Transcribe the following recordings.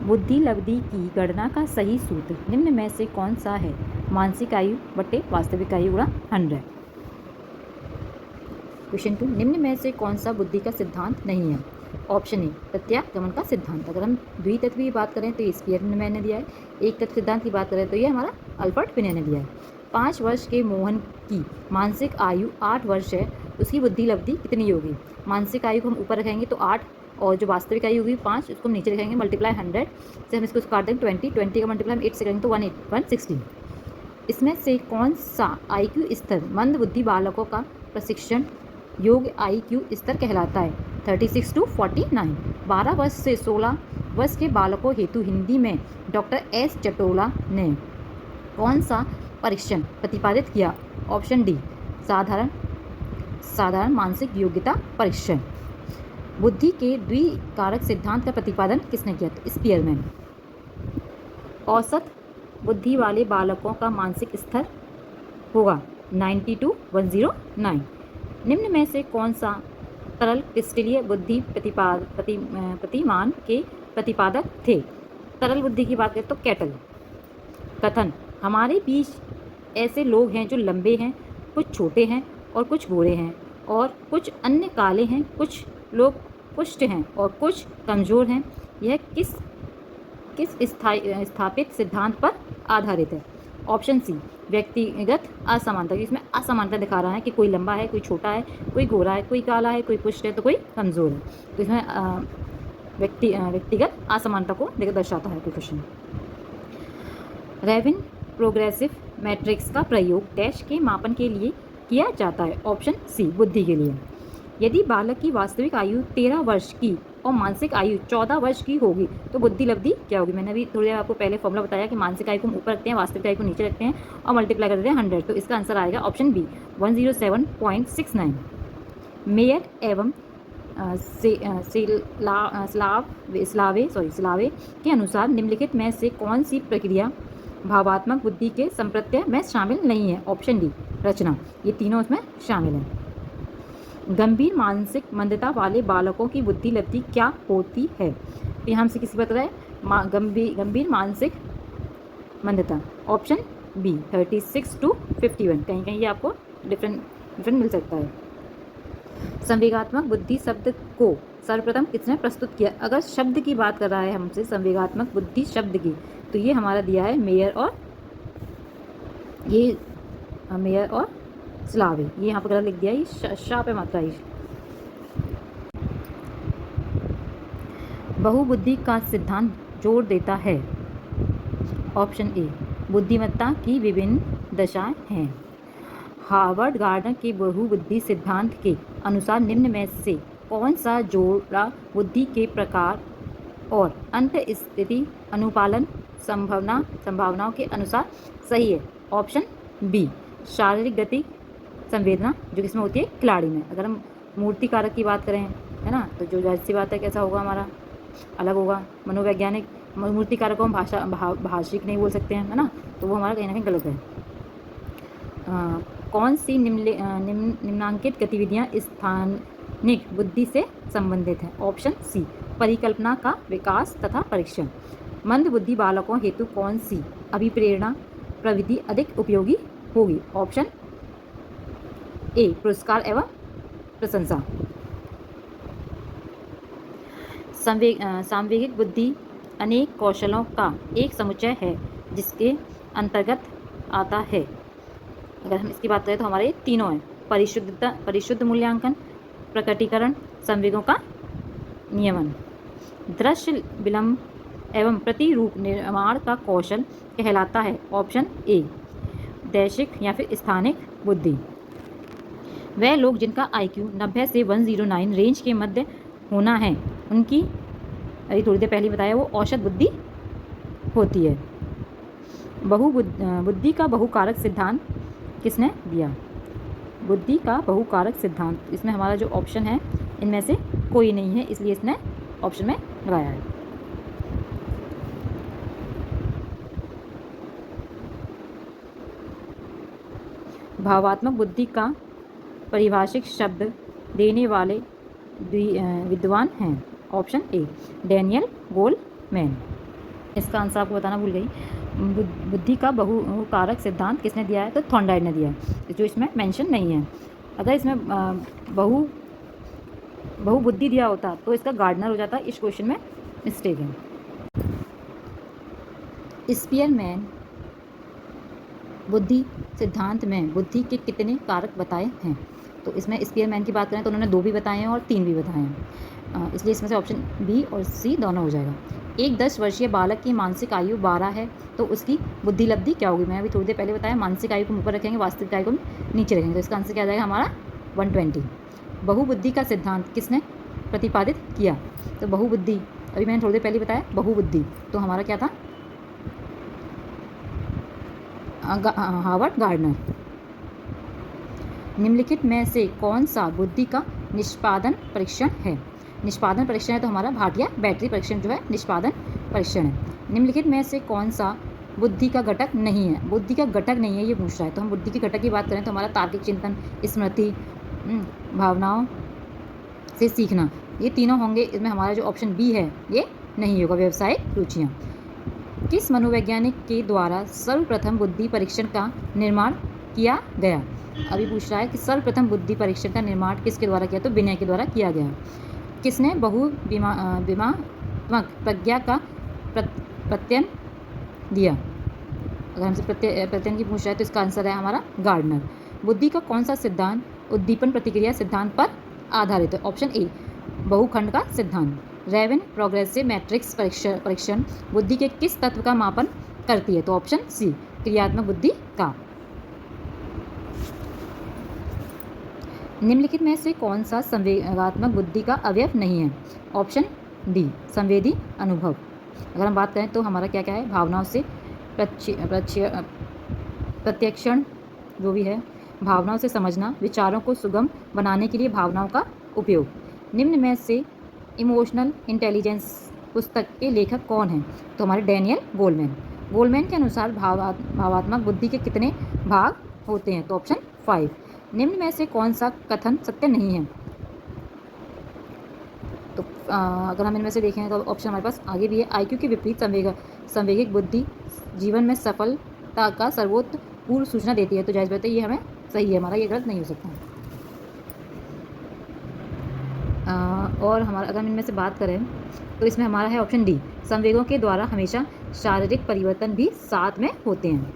बुद्धि लब्धि की गणना का सही सूत्र निम्न में से कौन सा है? मानसिक आयु बटे वास्तविक आयु गुणा 100। क्वेश्चन 2, निम्न में से कौन सा बुद्धि का सिद्धांत नहीं है? ऑप्शन ए प्रत्यागमन का सिद्धांत। अगर हम द्वितत्व की बात करें तो ये स्पियरमैन ने दिया है। एक तत्व सिद्धांत की बात करें तो ये हमारा अल्बर्ट पिने ने दिया है। 5 वर्ष के मोहन की मानसिक आयु 8 वर्ष है, उसकी बुद्धि लब्धि कितनी होगी? मानसिक आयु को हम ऊपर रखेंगे तो 8, और जो वास्तविक आयु होगी 5, उसको हम नीचे रखेंगे, मल्टीप्लाई 100 से हम इसको काट देंगे 20 का मल्टीप्लाई हम 8 से करेंगे तो 160। इसमें से कौन सा IQ स्तर मंद बुद्धि बालकों का प्रशिक्षण योग्य IQ स्तर कहलाता है? 36 to 49। 12 वर्ष से 16 वर्ष के बालकों हेतु हिंदी में डॉक्टर S चटोला ने कौन सा परीक्षण प्रतिपादित किया? ऑप्शन डी साधारण मानसिक योग्यता परीक्षण। बुद्धि के द्विकारक सिद्धांत का प्रतिपादन किसने किया? तो स्पियरमैन। औसत बुद्धि वाले बालकों का मानसिक स्तर होगा 90 to 109। निम्न में से कौन सा तरल क्रिस्टलीय बुद्धि प्रतिमान के प्रतिपादक थे? तरल बुद्धि की बात करें तो कैटल। कथन, हमारे बीच ऐसे लोग हैं जो लंबे हैं, कुछ छोटे हैं और कुछ गोरे हैं, और कुछ अन्य काले हैं, कुछ लोग पुष्ट हैं और कुछ कमज़ोर हैं। यह किस स्थापित सिद्धांत पर आधारित है? ऑप्शन सी व्यक्तिगत असमानता। इसमें असमानता दिखा रहा है कि कोई लंबा है, कोई छोटा है, कोई गोरा है, कोई काला है, कोई पुष्ट है तो कोई कमज़ोर है। तो इसमें व्यक्तिगत असमानता को दर्शाता है क्वेश्चन। रेविन प्रोग्रेसिव मैट्रिक्स का प्रयोग डैश के मापन के लिए किया जाता है? ऑप्शन सी बुद्धि के लिए। यदि बालक की वास्तविक आयु 13 वर्ष की और मानसिक आयु 14 वर्ष की होगी तो बुद्धि लब्धि क्या होगी? मैंने अभी थोड़ी देर आपको पहले फॉर्मूला बताया कि मानसिक आयु को हम ऊपर रखते हैं, वास्तविक आयु को नीचे रखते हैं और मल्टीप्लाई कर देते हैं 100। तो इसका आंसर आएगा ऑप्शन बी 107.69। मेयर एवं स्लावे के अनुसार निम्नलिखित में से कौन सी प्रक्रिया भावात्मक बुद्धि के संप्रत्यय में शामिल नहीं है? ऑप्शन डी रचना। ये तीनों इसमें शामिल हैं। गंभीर मानसिक मंदता वाले बालकों की बुद्धि लब्धि क्या होती है? यहाँ हमसे किसी बात रहा है गंभीर मानसिक मंदता। Option B 36 to 51। कहीं कहीं ये आपको डिफरेंट मिल सकता है। संवेगात्मक बुद्धि शब्द को सर्वप्रथम किसने प्रस्तुत किया? अगर शब्द की बात कर रहा है हमसे संवेगात्मक बुद्धि शब्द की, तो ये हमारा दिया है मेयर और स्लावे। ये यहाँ पर गलत लिख दिया, ये शाह पे मात्रा है। बहुबुद्धि का सिद्धांत जोड़ देता है। ऑप्शन ए बुद्धिमत्ता की विभिन्न दशाएं हैं। हार्वर्ड गार्डनर के बहुबुद्धि सिद्धांत के अनुसार निम्न में से कौन सा जोड़ा बुद्धि के प्रकार और अंत स्थिति अनुपालन संभावनाओं के अनुसार सही है? ऑप्शन बी शारीरिक गति संवेदना, जो किसमें होती है? खिलाड़ी में। अगर हम मूर्ति कारक की बात करें, है ना, तो जो जाहिर सी बात है कैसा होगा, हमारा अलग होगा। मनोवैज्ञानिक मूर्ति कारक को हम भाषिक नहीं बोल सकते हैं, है ना, तो वो हमारा कहीं ना कहीं गलत है। कौन सी निम्नांकित गतिविधियां स्थानिक बुद्धि से संबंधित हैं? ऑप्शन सी परिकल्पना का विकास तथा परीक्षण। मंद बुद्धि बालकों हेतु कौन सी अभिप्रेरणा प्रविधि अधिक उपयोगी होगी? ऑप्शन ए पुरस्कार एवं प्रशंसा। सांवेगिक बुद्धि अनेक कौशलों का एक समुच्चय है जिसके अंतर्गत आता है। अगर हम इसकी बात करें तो हमारे तीनों हैं: परिशुद्ध मूल्यांकन, प्रकटीकरण, संवेगों का नियमन। दृश्य विलंब एवं प्रतिरूप निर्माण का कौशल कहलाता है। ऑप्शन ए दैशिक या फिर स्थानिक बुद्धि। वह लोग जिनका IQ 90 से 109 रेंज के मध्य होना है, उनकी अभी थोड़ी देर पहले बताया वो औसत बुद्धि होती है। बुद्धि का बहुकारक सिद्धांत किसने दिया? बुद्धि का बहुकारक सिद्धांत, इसमें हमारा जो ऑप्शन है इनमें से कोई नहीं है, इसलिए इसने ऑप्शन में लगाया है। भावात्मक बुद्धि का परिभाषिक शब्द देने वाले विद्वान हैं? Option A Daniel Goleman. इसका आंसर आपको बताना भूल गई। बुद्धि का बहुकारक सिद्धांत किसने दिया है? तो थॉर्नडाइक ने दिया है, जो इसमें मेंशन नहीं है। अगर इसमें बहुबुद्धि दिया होता तो इसका गार्डनर हो जाता। इस क्वेश्चन में मिस्टेक है। स्पीयरमैन बुद्धि सिद्धांत में बुद्धि के कितने कारक बताए हैं? तो इसमें स्पीयरमैन की बात करें तो उन्होंने 2 भी बताए हैं और 3 भी बताए हैं, इसलिए इसमें से ऑप्शन बी और सी दोनों हो जाएगा। एक 10 वर्षीय बालक की मानसिक आयु 12 है तो उसकी बुद्धि लब्धि क्या होगी? मैंने अभी थोड़ी देर पहले बताया, मानसिक आयु को ऊपर रखेंगे, वास्तविक आयु को नीचे रखेंगे, तो इसका आंसर क्या आ जाएगा हमारा 120। बहुबुद्धि का सिद्धांत किसने प्रतिपादित किया? तो बहुबुद्धि अभी मैंने थोड़ी देर पहले बताया, बहुबुद्धि तो हमारा क्या था? Howard Gardner. निम्नलिखित में से कौन सा बुद्धि का निष्पादन परीक्षण है? निष्पादन परीक्षण है तो हमारा भाटिया बैटरी परीक्षण जो है निष्पादन परीक्षण है। निम्नलिखित में से कौन सा बुद्धि का घटक नहीं है? बुद्धि का घटक नहीं है ये पूछ रहा है, तो हम बुद्धि के घटक की बात करें तो हमारा तार्किक चिंतन, स्मृति, भावनाओं से सीखना, ये तीनों होंगे। इसमें हमारा जो ऑप्शन बी है ये नहीं होगा, व्यावसायिक रुचियाँ। किस मनोवैज्ञानिक के द्वारा सर्वप्रथम बुद्धि परीक्षण का निर्माण किया गया? अभी पूछ रहा है कि सर्वप्रथम बुद्धि परीक्षण का निर्माण किसके द्वारा किया? तो विनय के द्वारा किया गया। किसने बहुविमात्मक प्रज्ञा का प्रत्ययन दिया? अगर हमसे प्रत्ययन की पूछ रहा है तो इसका आंसर है हमारा गार्डनर। बुद्धि का कौन सा सिद्धांत उद्दीपन प्रतिक्रिया सिद्धांत पर आधारित है? ऑप्शन ए बहुखंड का सिद्धांत। रेवन प्रोग्रेसिव मैट्रिक्स परीक्षण बुद्धि के किस तत्व का मापन करती है? तो ऑप्शन सी क्रियात्मक बुद्धि का। निम्नलिखित में से कौन सा संवेगात्मक बुद्धि का अवयव नहीं है? ऑप्शन डी संवेदी अनुभव। अगर हम बात करें तो हमारा क्या क्या है? भावनाओं से प्रत्यक्षण जो भी है, भावनाओं से समझना, विचारों को सुगम बनाने के लिए भावनाओं का उपयोग। निम्न में से इमोशनल इंटेलिजेंस पुस्तक के लेखक कौन हैं? तो हमारे डैनियल गोलमैन। गोलमैन के अनुसार भावात्मक बुद्धि के कितने भाग होते हैं? तो ऑप्शन 5। निम्न में से कौन सा कथन सत्य नहीं है? तो अगर हम इनमें से देखें तो ऑप्शन हमारे पास आगे भी है। आईक्यू के विपरीत संवेगिक बुद्धि जीवन में सफलता का सर्वोत्तम पूर्व सूचना देती है, तो जायज़ बात है ये हमें सही है, हमारा ये गलत नहीं हो सकता। और हमारा अगर हम इनमें से बात करें तो इसमें हमारा है ऑप्शन डी संवेगों के द्वारा हमेशा शारीरिक परिवर्तन भी साथ में होते हैं।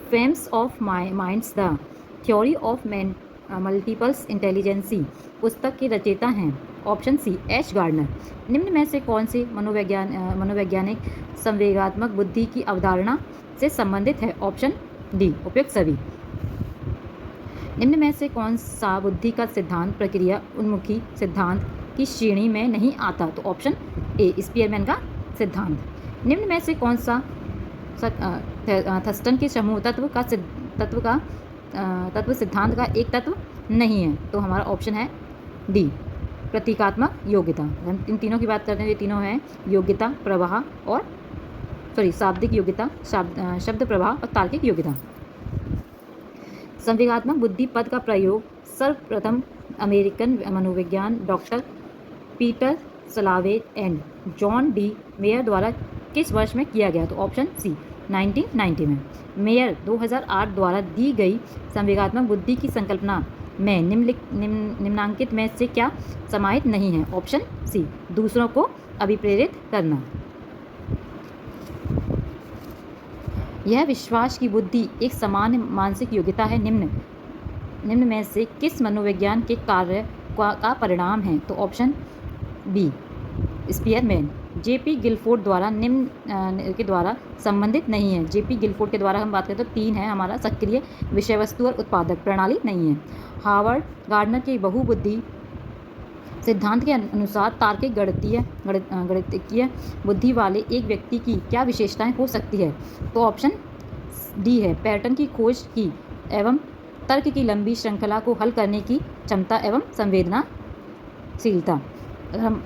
Frames of minds the theory of multiples intelligences पुस्तक के रचयिता हैं? Option C H Gardner. निम्न में से कौन से मनोवैज्ञानिक संवेगात्मक बुद्धि की अवधारणा से संबंधित है? ऑप्शन डी उपयुक्त सभी। निम्न में से कौन सा बुद्धि का सिद्धांत प्रक्रिया उन्मुखी सिद्धांत की श्रेणी में नहीं आता? तो ऑप्शन ए स्पीयरमैन का सिद्धांत। निम्न में से कौन सा थर्स्टन के समूह तत्व सिद्धांत का एक तत्व नहीं है? तो हमारा ऑप्शन है डी प्रतीकात्मक योग्यता। हम इन तीनों की बात करते हैं, ये तीनों हैं योग्यता, प्रवाह और शाब्दिक योग्यता, शब्द प्रवाह और तार्किक योग्यता। संवेगात्मक बुद्धि पद का प्रयोग सर्वप्रथम अमेरिकन मनोविज्ञान doctor Peter Salovey and John D Mayer द्वारा किस वर्ष में किया गया? तो ऑप्शन सी 1990 में। मेयर 2008 द्वारा दी गई संवेगात्मक बुद्धि की संकल्पना में निम्नांकित में से क्या समाहित नहीं है? ऑप्शन सी दूसरों को अभिप्रेरित करना। यह विश्वास की बुद्धि एक सामान्य मानसिक योग्यता है। निम्न में से किस मनोविज्ञान के कार्य का परिणाम है? तो option B Spearman. JP Guilford द्वारा निम्न के द्वारा संबंधित नहीं है। जेपी गिलफोर्ड के द्वारा हम बात करें तो 3 है हमारा सक्रिय विषय वस्तु और उत्पादक प्रणाली नहीं है। हावर्ड गार्डनर के बहुबुद्धि सिद्धांत के अनुसार तार्किक गणितीय बुद्धि वाले एक व्यक्ति की क्या विशेषताएं हो सकती है? तो ऑप्शन डी है पैटर्न की खोज की एवं तर्क की लंबी श्रृंखला को हल करने की क्षमता एवं संवेदनाशीलता। हम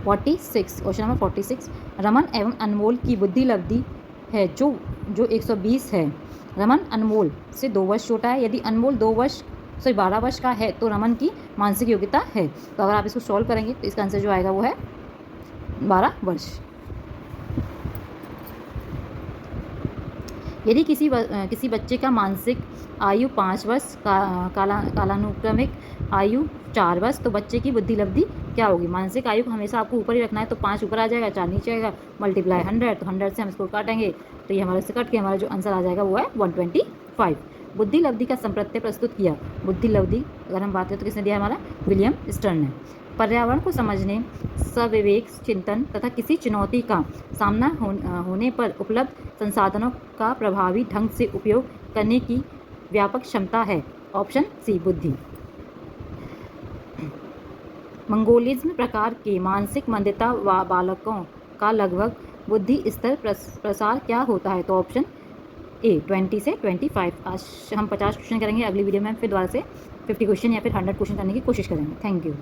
46 क्वेश्चन नंबर 46 रमन एवं अनमोल की बुद्धि लब्धि है जो 120 है। रमन अनमोल से 2 वर्ष छोटा है। यदि अनमोल 2 वर्ष 12 वर्ष का है तो रमन की मानसिक योग्यता है। तो अगर आप इसको सॉल्व करेंगे तो इसका आंसर जो आएगा वो है 12 वर्ष। यदि किसी बच्चे का मानसिक आयु 5 वर्ष, कालानुक्रमिक आयु 4 वर्ष, तो बच्चे की बुद्धि लब्धि क्या होगी? मानसिक आयु को हमेशा आपको ऊपर ही रखना है, तो 5 ऊपर आ जाएगा, 4 नीचे आएगा, मल्टीप्लाई 100, तो 100 से हम इसको काटेंगे तो ये हमारे से कट के हमारा जो आंसर आ जाएगा वो है 125। बुद्धि लब्धि का संप्रत्यय प्रस्तुत किया। बुद्धि लब्धि अगर हम बात करें तो किसने दिया? हमारा विलियम स्टर्न ने। पर्यावरण को समझने, सविवेक चिंतन तथा किसी चुनौती का सामना होने पर उपलब्ध संसाधनों का प्रभावी ढंग से उपयोग करने की व्यापक क्षमता है। ऑप्शन सी बुद्धि। मंगोलिज्म प्रकार के मानसिक मंदता व बालकों का लगभग बुद्धि स्तर प्रसार क्या होता है? तो ऑप्शन ए 20 से 25। आज हम 50 क्वेश्चन करेंगे, अगली वीडियो में फिर दोबारा से 50 क्वेश्चन या फिर 100 क्वेश्चन करने की कोशिश करेंगे। Thank you.